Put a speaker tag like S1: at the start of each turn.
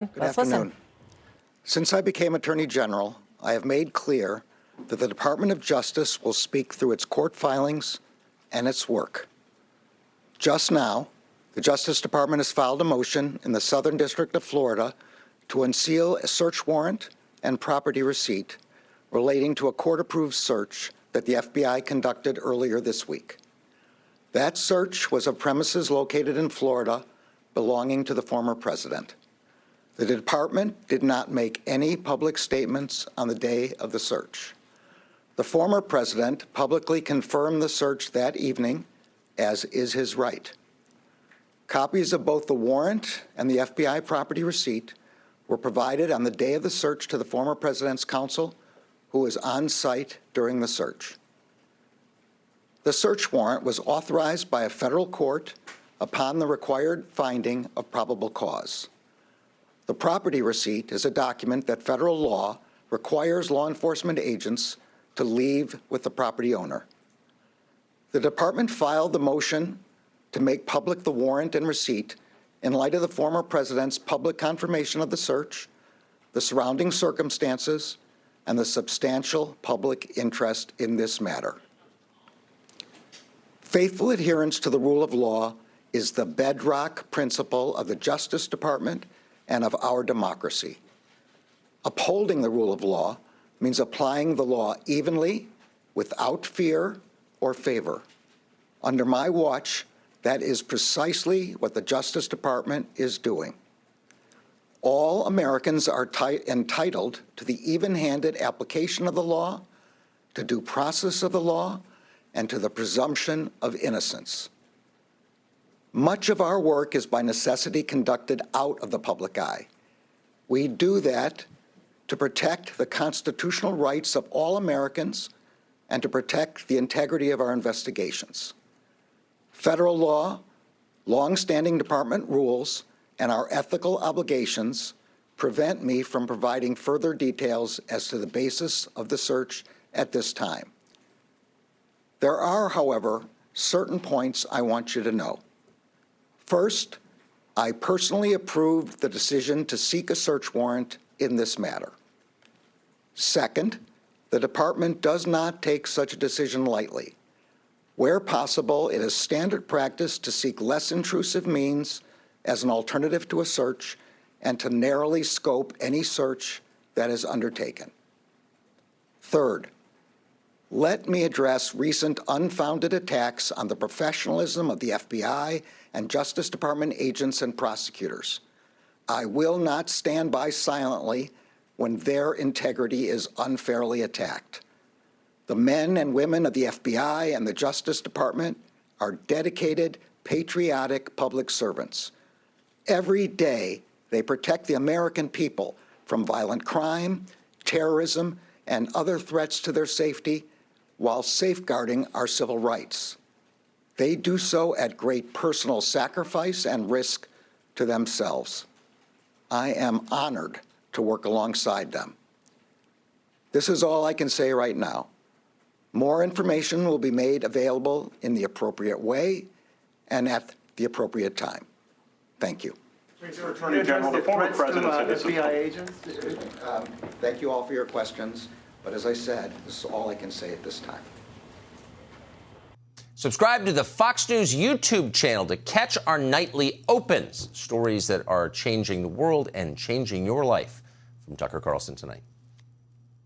S1: Good afternoon. Since I became Attorney General, I have made clear that the Department of Justice will speak through its court filings and its work. Just now, the Justice Department has filed a motion in the Southern District of Florida to unseal a search warrant and property receipt relating to a court-approved search that the FBI conducted earlier this week. That search was of premises located in Florida belonging to the former president. The department did not make any public statements on the day of the search. The former president publicly confirmed the search that evening, as is his right. Copies of both the warrant and the FBI property receipt were provided on the day of the search to the former president's counsel, who was on site during the search. The search warrant was authorized by a federal court upon the required finding of probable cause. The property receipt is a document that federal law requires law enforcement agents to leave with the property owner. The department filed the motion to make public the warrant and receipt in light of the former president's public confirmation of the search, the surrounding circumstances, and the substantial public interest in this matter. Faithful adherence to the rule of law is the bedrock principle of the Justice Department and of our democracy. Upholding the rule of law means applying the law evenly, without fear or favor. Under my watch, that is precisely what the Justice Department is doing. All Americans are entitled to the even-handed application of the law, to due process of the law, and to the presumption of innocence. Much of our work is by necessity conducted out of the public eye. We do that to protect the constitutional rights of all Americans and to protect the integrity of our investigations. Federal law, long-standing department rules, and our ethical obligations prevent me from providing further details as to the basis of the search at this time. There are, however, certain points I want you to know. First, I personally approved the decision to seek a search warrant in this matter. Second, the department does not take such a decision lightly. Where possible, it is standard practice to seek less intrusive means as an alternative to a search and to narrowly scope any search that is undertaken. Third, let me address recent unfounded attacks on the professionalism of the FBI and Justice Department agents and prosecutors. I will not stand by silently when their integrity is unfairly attacked. The men and women of the FBI and the Justice Department are dedicated, patriotic public servants. Every day, they protect the American people from violent crime, terrorism, and other threats to their safety while safeguarding our civil rights. They do so at great personal sacrifice and risk to themselves. I am honored to work alongside them. This is all I can say right now. More information will be made available in the appropriate way and at the appropriate time. Thank you.
S2: Mr. Attorney General, the former president said this
S3: FBI agents?
S1: Thank you all for your questions, but as I said, this is all I can say at this time.
S4: Subscribe to the Fox News YouTube channel to catch our nightly opens, stories that are changing the world and changing your life. From Tucker Carlson tonight.